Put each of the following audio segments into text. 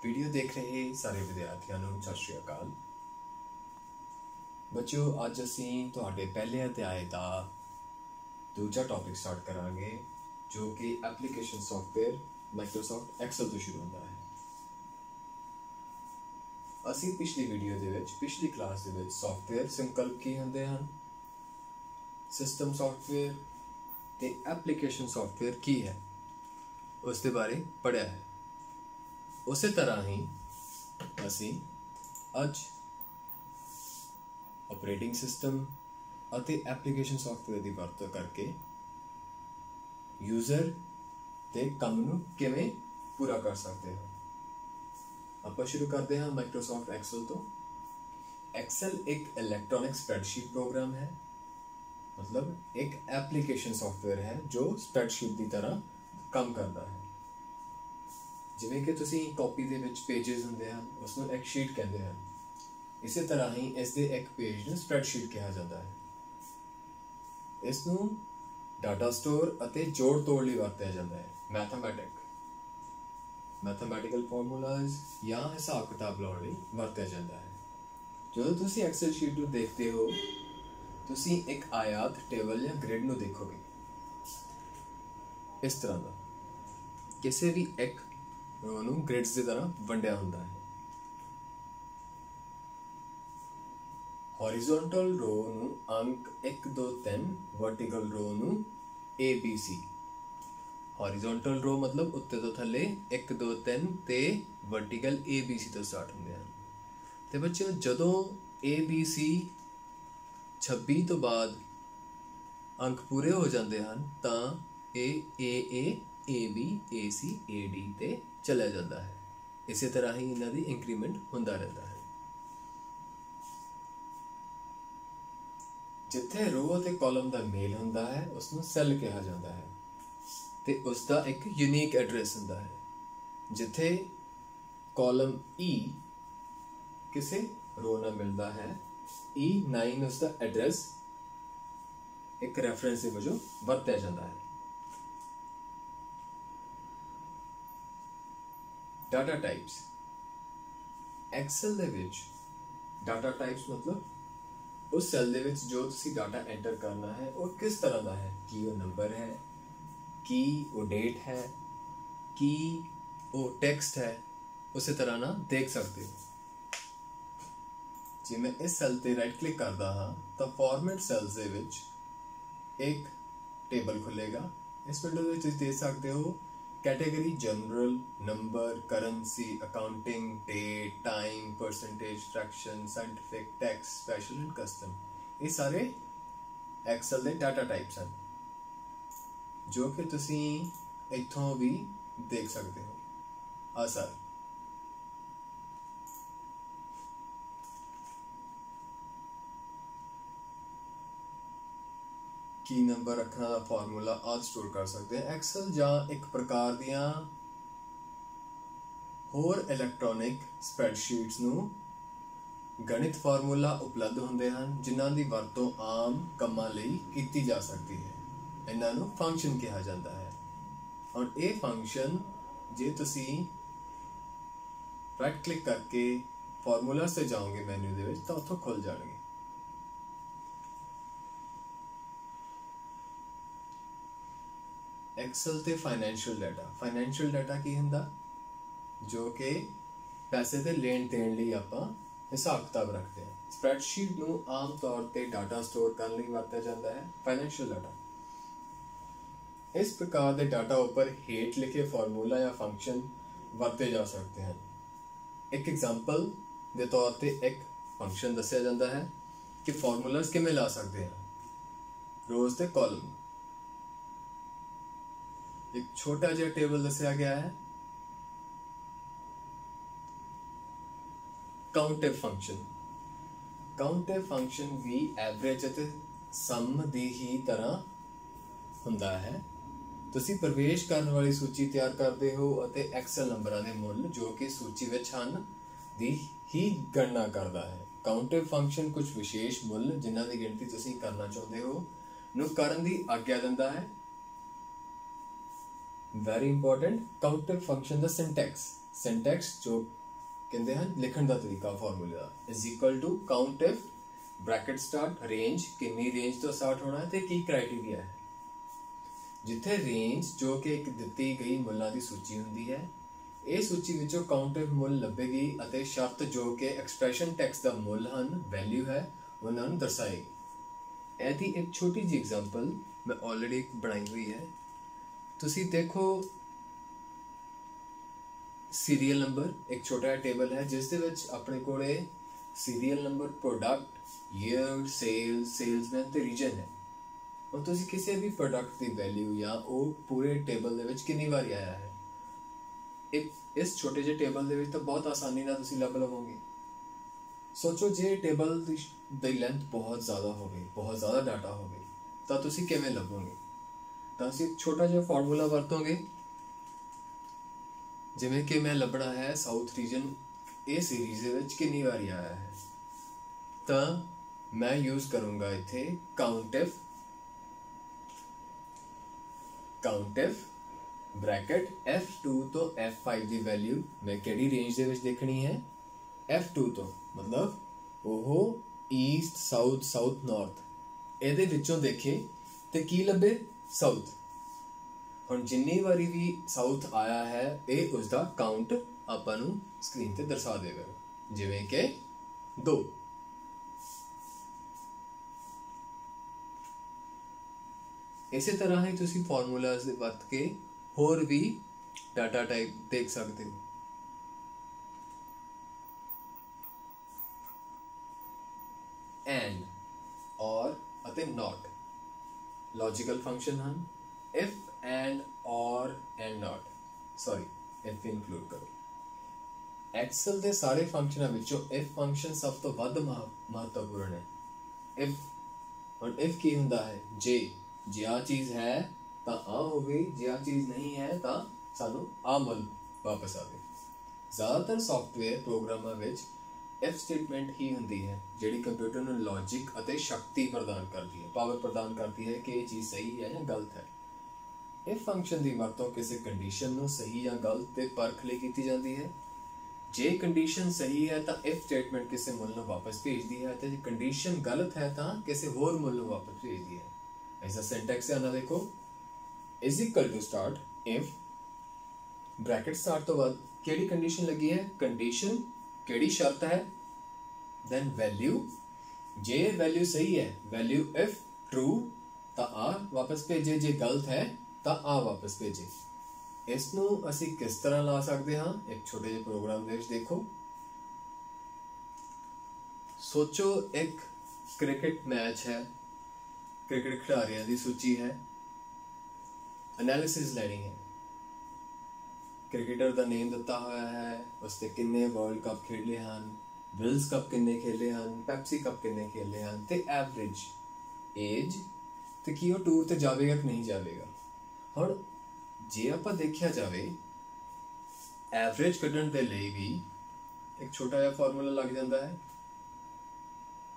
Video देख रहे सारे विद्यार्थियों ਨੂੰ ਸਤਿ ਸ਼੍ਰੀ ਅਕਾਲ। ਬੱਚਿਓ ਅੱਜ ਅਸੀਂ ਤੁਹਾਡੇ ਪਹਿਲੇ ਅਧਿਆਇ ਦਾ ਦੂਜਾ ਟੌਪਿਕ ਸਟਾਰਟ ਕਰਾਂਗੇ ਜੋ ਕਿ ਐਪਲੀਕੇਸ਼ਨ ਸੌਫਟਵੇਅਰ ਮਾਈਕਰੋਸਾਫਟ ਐਕਸਲ ਤੋਂ ਸ਼ੁਰੂ ਹੁੰਦਾ ਹੈ। ਅਸੀਂ ਪਿਛਲੀ ਵੀਡੀਓ ਦੇ ਵਿੱਚ ਪਿਛਲੀ ਕਲਾਸ ਦੇ ਵਿੱਚ ਸੌਫਟਵੇਅਰ ਸੰਕਲਪ ਕੀ ਹੁੰਦੇ ਹਨ, ਸਿਸਟਮ ਸੌਫਟਵੇਅਰ ਤੇ ਐਪਲੀਕੇਸ਼ਨ ਸੌਫਟਵੇਅਰ ਕੀ ਹੈ ਉਸ ਦੇ ਬਾਰੇ ਪੜ੍ਹਿਆ ਹੈ। ਉਸੇ ਤਰ੍ਹਾਂ ਹੀ ਅਸੀਂ ਅੱਜ ਆਪਰੇਟਿੰਗ ਸਿਸਟਮ ਅਤੇ ਐਪਲੀਕੇਸ਼ਨ ਸੌਫਟਵੇਅਰ ਦੀ ਵਰਤੋਂ ਕਰਕੇ ਯੂਜ਼ਰ ਦੇ ਕੰਮ ਨੂੰ ਕਿਵੇਂ ਪੂਰਾ ਕਰ ਸਕਦੇ ਹਾਂ। ਆਪਾਂ ਸ਼ੁਰੂ ਕਰਦੇ ਹਾਂ ਮਾਈਕਰੋਸਾਫਟ ਐਕਸਲ ਤੋਂ। ਐਕਸਲ ਇੱਕ ਇਲੈਕਟ੍ਰॉनिक स्प्रेडशीट प्रोग्राम है, मतलब एक एप्लीकेशन सॉफ्टवेयर है जो स्प्रेडशीट की तरह काम करता है। जिवें कि तुसीं कॉपी दे विच पेजेस हुंदे हन उसनूं एक शीट कहंदे हन, इसे तरह ही इस दे एक पेज नूं स्प्रेडशीट कहा जाता है। इसनूं डाटा स्टोर अते जोड़ तोड़ लई वरतिया जाता है। मैथमैटिकल फॉर्मूलाज या हिसाब किताब लाउण लई वरतिया जाता है। ਜਦੋਂ ਤੁਸੀਂ ਐਕਸਲ ਸ਼ੀਟ ਨੂੰ ਦੇਖਦੇ ਹੋ ਤੁਸੀਂ ਇੱਕ ਆਇਤ ਟੇਬਲ ਜਾਂ ਗ੍ਰਿਡ ਨੂੰ ਦੇਖੋਗੇ ਇਸ ਤਰ੍ਹਾਂ ਦਾ। ਕਿਸੇ ਵੀ ਇੱਕ ਰੋ ਨੂੰ ਗ੍ਰਿਡਸ ਦੀ ਤਰ੍ਹਾਂ ਵੰਡਿਆ ਹੁੰਦਾ ਹੈ। ਹੌਰੀਜ਼ੌਂਟਲ ਰੋ ਨੂੰ ਅੰਕ 1 2 3, ਵਰਟੀਕਲ ਰੋ ਨੂੰ ABC। हॉरिजॉन्टल रो मतलब उत्ते तो थले 1 2 3 ते वर्टिकल ABC तो स्टार्ट होंगे हैं। तो बच्चों जदों ABC 26 तो बाद अंक पूरे हो जाते हैं तो AA AB AC AD ते चला जाता है। इसी तरह ही इन्हां दी इंक्रीमेंट होंदा रहता है। जिथे रो ते कॉलम दा मेल होंदा है उसनूं सैल कहा जाता है ਤੇ उसका एक यूनीक एड्रैस होंदा है। जिथे कॉलम E किसी रो नाल मिलता है E9 उसका एड्रैस एक रैफरेंस के वजों वरतिया जाता है। डाटा टाइप्स एक्सेल दे विच डाटा टाइप्स मतलब उस सैल दे विच जो तुसी डाटा एंटर करना है वो किस तरह का है, कि वो नंबर है, की वो डेट है, की वो टेक्स्ट है, उसी तरह ना देख सकते हो। जी मैं इस सेल ते राइट क्लिक करता हाँ तो फॉर्मेट सेल्स दे विच एक टेबल खुलेगा। इस विंडो में तुम देख सकते हो category general, number, currency, accounting, date, time, percentage, fraction, scientific, tax, special and custom. ये सारे एक्सेल दे डाटा टाइप्स हैं जो कि तुसी इत्थों भी देख सकते हो। आ सर की नंबर रखना दा फार्मूला आज स्टोर कर सकते हैं। एक्सेल जां एक प्रकार दियां होर इलैक्ट्रॉनिक स्प्रैडशीट्स नूं गणित फार्मूला उपलब्ध होंदे हन जिन्हां दी वरतों आम कंमां लई कीती जा सकती है। इन्हां नूं फंक्शन कहा जाता है और ये फंक्शन जे तुसी राइट क्लिक करके फार्मूला से जाओगे मैन्यू दे विच तो उत्थों खुल जाएंगे। एक्सेल ते फाइनैंशियल डाटा की हुंदा जो कि पैसे दे लेन देन लई आपां हिसाब किताब रखते हैं। स्प्रैडशीट नूं आम तौर ते डाटा स्टोर करने लई वरतिया जाता है। फाइनैंशियल डाटा इस प्रकार के डाटा ऊपर हेठ लिखे फार्मूला या फंक्शन वरते जा सकते हैं। एक एग्जाम्पल के तौर पे एक फंक्शन दसिया जाता है कि फार्मूलाज किमें ला सकते हैं। रोज के कॉलम एक छोटा जिहा टेबल दसिया गया है। काउंटिव फंक्शन भी एवरेज अते सम दी ही तरह हुंदा है। तुसी प्रवेश करने वाली सूची तैयार करते हो अते एक्सेल नंबरां दे मुल जो कि सूची विच हन दी ही गणना करता है। काउंटिव फंक्शन कुछ विशेष मुल जिन्हां दी गिनती तुसी करना चाहते हो नूं करन दी आग्या दिंदा है। वेरी इंपॉर्टेंट काउंटिव फंक्शन दा सिंटैक्स ਸਿੰਟੈਕਸ ਜੋ ਕਹਿੰਦੇ ਹਨ ਲਿਖਣ ਦਾ ਤਰੀਕਾ ਫਾਰਮੂਲੇ ਦਾ is equal to count if bracket start range ਕਿੰਨੀ ਰੇਂਜ ਤੋਂ ਸਟਾਰਟ ਹੋਣਾ ਤੇ ਕੀ ਕ੍ਰਾਈਟੇਰੀਆ ਹੈ। ਜਿੱਥੇ ਰੇਂਜ ਜੋ ਕਿ ਇੱਕ ਦਿੱਤੀ ਗਈ ਮੁੱਲਾਂ ਦੀ ਸੂਚੀ ਹੁੰਦੀ ਹੈ, ਇਹ ਸੂਚੀ ਵਿੱਚੋਂ ਕਾਊਂਟ ਇਫ ਮੁੱਲ ਲੱਭੇਗੀ ਅਤੇ ਸ਼ਰਤ ਜੋ ਕਿ ਐਕਸਪ੍ਰੈਸ਼ਨ ਟੈਕਸਟ ਦਾ ਮੁੱਲ ਹਨ ਵੈਲਿਊ ਹੈ ਉਹਨਾਂ ਨੂੰ ਦਰਸਾਏਗੀ। ਇਹਦੀ ਇੱਕ ਛੋਟੀ ਜਿਹੀ ਐਗਜ਼ਾਮਪਲ ਮੈਂ ਆਲਰੇਡੀ ਬਣਾਈ ਹੋਈ ਹੈ। ਤੁਸੀਂ ਦੇਖੋ ਸੀਰੀਅਲ ਨੰਬਰ ਇੱਕ ਛੋਟਾ ਜਿਹਾ ਟੇਬਲ ਹੈ ਜਿਸ ਦੇ ਵਿੱਚ ਆਪਣੇ ਕੋਲੇ serial number, product, year, salesman ਤੇ ਰੀਜਨ ਹੈ। ਹੁਣ ਤੁਸੀਂ ਕਿਸੇ ਵੀ ਪ੍ਰੋਡਕਟ ਦੀ ਵੈਲਿਊ ਜਾਂ ਉਹ ਪੂਰੇ ਟੇਬਲ ਦੇ ਵਿੱਚ ਕਿੰਨੀ ਵਾਰੀ ਆਇਆ ਹੈ, ਇਸ ਛੋਟੇ ਜਿਹੇ ਟੇਬਲ ਦੇ ਵਿੱਚ ਤਾਂ ਬਹੁਤ ਆਸਾਨੀ ਨਾਲ ਤੁਸੀਂ ਲੱਭ ਲਵੋਗੇ। ਸੋਚੋ ਜੇ ਟੇਬਲ ਦੀ ਲੈਂਥ ਬਹੁਤ ਜ਼ਿਆਦਾ ਹੋਵੇ, ਬਹੁਤ ਜ਼ਿਆਦਾ ਡਾਟਾ ਹੋਵੇ ਤਾਂ ਤੁਸੀਂ ਕਿਵੇਂ ਲੱਭੋਗੇ। ਤਾਂ ਅਸੀਂ ਇੱਕ ਛੋਟਾ ਜਿਹਾ ਫਾਰਮੂਲਾ ਵਰਤੋਂਗੇ। ਜਿਵੇਂ ਕਿ ਮੈਂ ਲੱਭਣਾ ਹੈ ਸਾਊਥ ਰੀਜਨ ਇਹ ਸੀਰੀਜ਼ ਦੇ ਵਿੱਚ ਕਿੰਨੀ ਵਾਰੀ ਆਇਆ ਹੈ, ਤਾਂ ਮੈਂ ਯੂਜ਼ ਕਰੂੰਗਾ ਇੱਥੇ ਕਾਊਂਟ ਇਫ ਬ੍ਰੈਕਟ F2 ਤੋਂ F5 ਦੀ ਵੈਲਿਊ ਮੈਂ ਕਿਹੜੀ ਰੇਂਜ ਦੇ ਵਿੱਚ ਦੇਖਣੀ ਹੈ, F2 ਤੋਂ ਮਤਲਬ ਉਹ ਈਸਟ, ਸਾਊਥ, ਨਾਰਥ ਇਹਦੇ ਵਿੱਚੋਂ ਦੇਖੇ ਤੇ ਕੀ ਲੱਭੇ, ਸਾਊਥ। ਹੁਣ ਜਿੰਨੀ ਵਾਰੀ ਵੀ ਸਾਊਥ ਆਇਆ ਹੈ ਇਹ ਉਸਦਾ ਕਾਊਂਟ ਆਪਾਂ ਨੂੰ ਸਕਰੀਨ ਤੇ ਦਰਸਾ ਦੇਗਾ, ਜਿਵੇਂ ਕਿ 2। ਇਸੇ ਤਰ੍ਹਾਂ ਹੀ ਤੁਸੀਂ ਫਾਰਮੂਲਾਜ਼ ਦੇ ਵਰਤ ਕੇ ਹੋਰ ਵੀ ਡਾਟਾ ਟਾਈਪ ਦੇਖ ਸਕਦੇ ਹੋ। ਐਂਡ, ਔਰ ਅਤੇ ਨੋਟ ਲੌਜੀਕਲ ਫੰਕਸ਼ਨ ਹਨ। ਇਫ, ਐਂਡ, ਔਰ and note, sorry if include ਕਰੋ। ਐਕਸਲ ਦੇ ਸਾਰੇ ਫੰਕਸ਼ਨਾਂ ਵਿੱਚੋਂ ਇਫ ਫੰਕਸ਼ਨ ਸਭ ਤੋਂ ਵੱਧ ਮਹੱਤਵਪੂਰਨ ਹੈ। ਇਫ, ਹੁਣ ਇਫ ਕੀ ਹੁੰਦਾ ਹੈ, ਜੇ ਆ ਚੀਜ਼ ਹੈ ਤਾਂ ਆ ਹੋਵੇ, ਜੇ ਆ ਚੀਜ਼ ਨਹੀਂ ਹੈ ਤਾਂ ਸਾਨੂੰ ਆ ਮੁੱਲ ਵਾਪਸ ਆਵੇ। ਜ਼ਿਆਦਾਤਰ ਸੌਫਟਵੇਅਰ ਪ੍ਰੋਗਰਾਮਾਂ ਵਿੱਚ ਇਫ ਸਟੇਟਮੈਂਟ ਹੀ ਹੁੰਦੀ ਹੈ ਜਿਹੜੀ ਕੰਪਿਊਟਰ ਨੂੰ ਲੌਜਿਕ ਅਤੇ ਸ਼ਕਤੀ ਪ੍ਰਦਾਨ ਕਰਦੀ ਹੈ, ਪਾਵਰ ਪ੍ਰਦਾਨ ਕਰਦੀ ਹੈ ਕਿ ਇਹ ਚੀਜ਼ ਸਹੀ ਹੈ ਜਾਂ ਗਲਤ ਹੈ। ਇਫ ਫੰਕਸ਼ਨ ਦੀ ਵਰਤੋਂ ਕਿਸੇ ਕੰਡੀਸ਼ਨ ਨੂੰ ਸਹੀ ਜਾਂ ਗਲਤ ਤੇ ਪਰਖ ਲਈ ਕੀਤੀ ਜਾਂਦੀ ਹੈ। ਜੇ ਕੰਡੀਸ਼ਨ ਸਹੀ ਹੈ ਤਾਂ ਇਫ ਸਟੇਟਮੈਂਟ ਕਿਸੇ ਮੁੱਲ ਨੂੰ ਵਾਪਸ ਭੇਜਦੀ ਹੈ ਤੇ ਜੇ ਕੰਡੀਸ਼ਨ ਗਲਤ ਹੈ ਤਾਂ ਕਿਸੇ ਹੋਰ ਮੁੱਲ ਨੂੰ ਵਾਪਸ ਭੇਜਦੀ ਹੈ। ऐसा सिंटैक्स है ना, देखो is equal to start if bracket start तो बाद केड़ी कंडीशन लगी है, कंडीशन केड़ी शर्त है, देन वैल्यू, जे वैल्यू सही है वैल्यू इफ ट्रू ता आ वापस भेजे, जे गलत है ता आ वापस भेजे। इसनू असी किस तरह ला सकते हाँ, एक छोटे ਜਿਹੇ प्रोग्राम ਦੇ ਵਿੱਚ देखो। सोचो एक क्रिकेट मैच है, क्रिकेट खिलाड़ियों की सूची है, एनालिसिस लेनी है। क्रिकेटर का नेम दिता हुआ है, उसने किन्ने वर्ल्ड कप खेले हैं, विल्स कप किन्ने खेले हैं, पेप्सी कप किन्ने खेले हैं, ते एवरेज एज ते की वो टूर ते जाएगा कि नहीं जाएगा। हुण जे आपां देखिया जाए एवरेज कढण दे लई भी एक छोटा जिहा फार्मूला लग जाता है,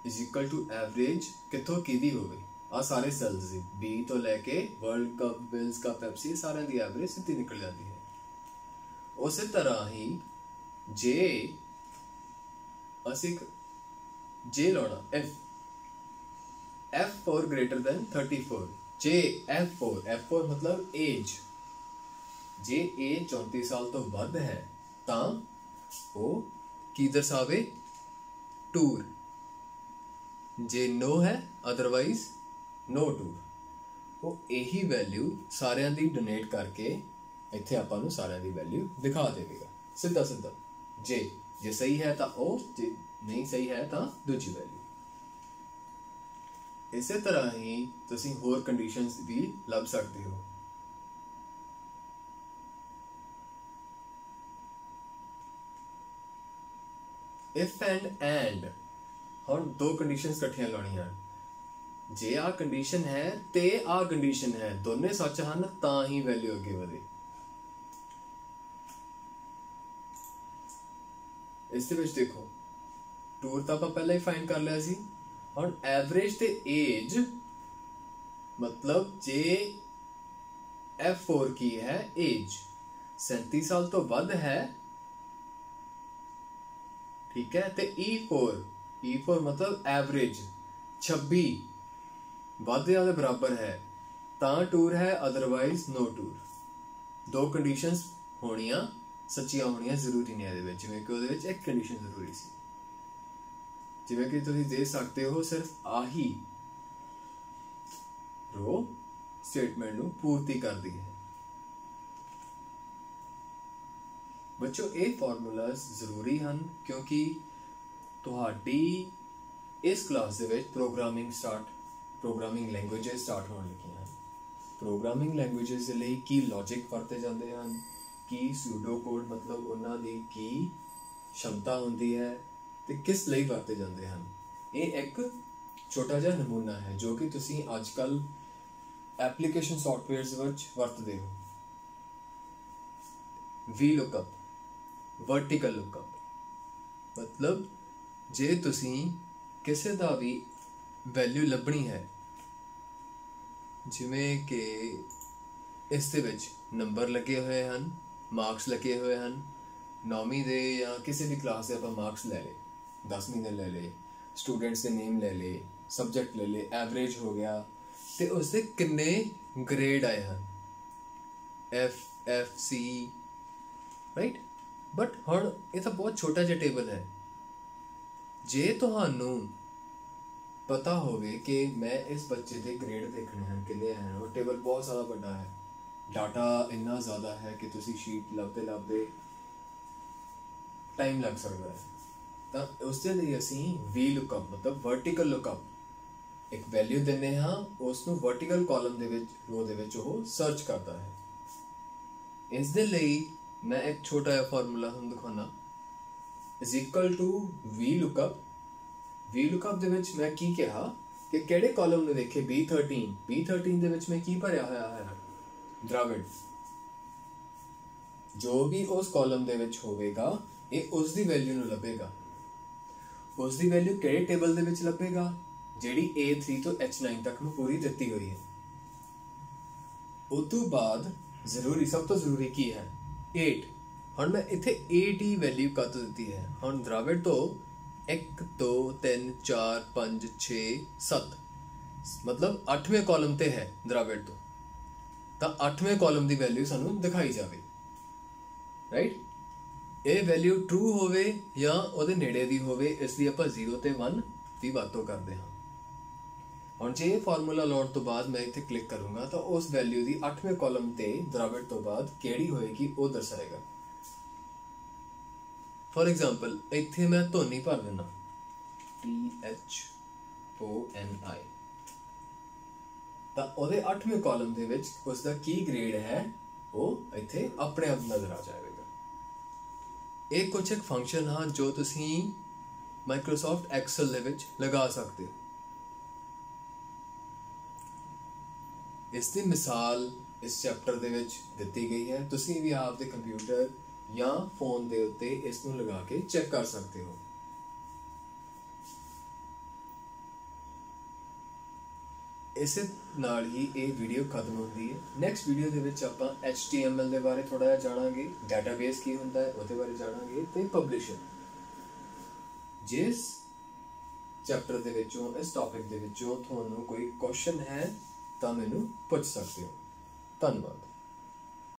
इज इक्वल टू एवरेज कितों किहदी होवे, आ सारे सेल्स दी बी तो लैके world cup, Wills cup, Pepsi सारे दी एवरेज सीधी निकल जाती है। उस तरह ही जे असी जे लाना F4 ग्रेटर देन 34, जे F4 मतलब एज, जे एज 34 साल तो वध है तां वो की दर्शावे, टूर। जे नो है अदरवाइज नो टूर। वो यही वैल्यू सारिਆਂ ਦੀ डोनेट करके ਇੱਥੇ ਆਪਾਂ ਨੂੰ ਸਾਰਿਆਂ ਦੀ वैल्यू दिखा देगा सीधा सीधा। जे सही है तो ओ, जे नहीं सही है तो दूजी वैल्यू। इसे तरह ही तुसी होर कंडीशंस भी लभ सकते हो। इफ एंड हुण दो कंडीशंस इकट्ठियां लाउणियां, जे आ कंडीशन है ते आ कंडीशन है, दोने सच हैं तां ही वैल्यू अगे वधे। इस दे विच देखो टूर तो आपां पहले ही फाइंड कर लिया सी। हुण एवरेज ते एज मतलब जे F4 की है एज 37 साल तो वध है ठीक है। तो E4 मतलब एवरेज 26 ਵੱਧ ਜਾਂ ਦੇ ਬਰਾਬਰ ਹੈ ਤਾਂ ਟੂਰ ਹੈ, ਅਦਰਵਾਈਜ਼ ਨੋ ਟੂਰ। ਦੋ ਕੰਡੀਸ਼ਨਸ ਹੋਣੀਆਂ ਸੱਚੀਆਂ ਹੋਣੀਆਂ ਜ਼ਰੂਰੀ ਨੇ ਇਹਦੇ ਵਿੱਚ, ਜਿਵੇਂ ਕਿ ਉਹਦੇ ਵਿੱਚ ਇੱਕ ਕੰਡੀਸ਼ਨ ਜ਼ਰੂਰੀ ਸੀ, ਜਿਵੇਂ ਕਿ ਤੁਸੀਂ ਦੇਖ ਸਕਦੇ ਹੋ ਸਿਰਫ ਆਹੀ ਰੋ ਸਟੇਟਮੈਂਟ ਨੂੰ ਪੂਰਤੀ ਕਰਦੀ ਹੈ। ਬੱਚੋ ਇਹ ਫਾਰਮੂਲਾਜ਼ ਜ਼ਰੂਰੀ ਹਨ ਕਿਉਂਕਿ ਤੁਹਾਡੀ ਇਸ ਕਲਾਸ ਦੇ ਵਿੱਚ ਪ੍ਰੋਗਰਾਮਿੰਗ ਲੈਂਗੁਏजेस ਸਟਾਰਟ ਹੋਣ ਲੱਗੀਆਂ ਹਨ। ਪ੍ਰੋਗਰਾਮਿੰਗ ਲੈਂਗੁਏजेस ਦੇ ਲਈ ਕੀ ਲੌਜਿਕ ਵਰਤੇ ਜਾਂਦੇ ਹਨ, ਕੀ ਸੂਡੋ ਕੋਡ ਮਤਲਬ ਉਹਨਾਂ ਦੀ ਕੀ ਸ਼ਮਤਾ ਹੁੰਦੀ ਹੈ ਤੇ ਕਿਸ ਲਈ ਵਰਤੇ ਜਾਂਦੇ ਹਨ। ਇਹ ਇੱਕ ਛੋਟਾ ਜਿਹਾ ਨਮੂਨਾ ਹੈ ਜੋ ਕਿ ਤੁਸੀਂ ਅੱਜ ਕੱਲ ਐਪਲੀਕੇਸ਼ਨ ਸੌਫਟਵੇਅਰਸ ਵਿੱਚ ਵਰਤਦੇ ਹੋ। VLOOKUP, वर्टिकल लुकअप मतलब जे तुसी किसी का भी वैल्यू लभनी है, जिमें कि इस दे विच नंबर लगे हुए हैं, मार्क्स लगे हुए हैं, 9वीं दे या किसी भी क्लास के आप मार्क्स ले ले, 10वीं दे ले ले, स्टूडेंट्स के नेम ले ले, सब्जेक्ट ले ले, एवरेज हो गया तो उसके किन्ने ग्रेड आए हैं, F, C, राइट। बट हुण ये तो बहुत छोटा जिहा टेबल है। जे तुहानू पता होवे कि मैं इस बच्चे के ग्रेड देखने हैं किन्ने हैं, और टेबल बहुत ज़्यादा बड़ा है, डाटा इन्ना ज़्यादा है कि तुसी शीट लभदे टाइम लग सकता है, तो उसके लिए असी VLOOKUP मतलब वर्टिकल लुकअप एक वैल्यू दिंदे हाँ, उसनू वर्टिकल कॉलम दे विच रो दे विच वो सर्च करता है। इस दे लई मैं एक छोटा जिहा फार्मूला तुहानूं दिखाना, इज इक्वल टू VLOOKUP दे विच मैं की कहा कि किहड़े कॉलम नूं देखे B13 दे विच मैं की भरिया होया है द्रविड़, जो भी उस कॉलम दे विच होवेगा ये उस दी वैल्यू नूं लभेगा। उस दी वैल्यू किहड़े टेबल दे विच लभेगा, जिहड़ी A3 तो H9 तक नूं पूरी दित्ती हुई है। उस तों बाद जरूरी सब तो जरूरी की है 8। हुण मैं इत्थे 8 ही वैल्यू कद दी है। हुण द्रविड़ तो 1 2 3 4 5 6 7 मतलब 8वें कॉलम ते है द्रविड़ तो 8वें कॉलम की वैल्यू सानू दिखाई जाए, राइट। ये वैल्यू ट्रू होवे या उहदे नेड़े दी होवे, इसलिए आपां 0 ते 1 की वरतों करते हाँ। हुण जे फार्मूला लाउण तो बाद मैं इत्थे क्लिक करूँगा तो उस वैल्यू की 8वें कॉलम ते द्रविड़ तो बाद किहड़ी होएगी वो दर्शाएगा। फॉर एग्जाम्पल इत्थे मैं धोनी भर देना THONI, तो उहदे 8वें कॉलम दे विच उसका की ग्रेड है वो इत्थे अपने आप नजर आ जाएगा। एक कुछ एक फंक्शन हाँ जो तुसी माइक्रोसॉफ्ट एक्सेल दे विच लगा सकते हो। इसकी मिसाल इस चैप्टर दे विच दिती गई है, तुसी भी आपके कंप्यूटर या फोन दे उत्ते इसनूं लगा के चेक कर सकते हो। इस नाल ही ये वीडियो खत्म होती है। नैक्सट वीडियो दे विच आपां HTML दे बारे थोड़ा जिहा जाणांगे, डेटाबेस की हुंदा है उहदे बारे जाणांगे ते पब्लिशर। जिस चैप्टर दे विचों इस टॉपिक दे विचों तुहानूं कोई क्वेश्चन है तो मैनूं पूछ सकते हो। धन्यवाद।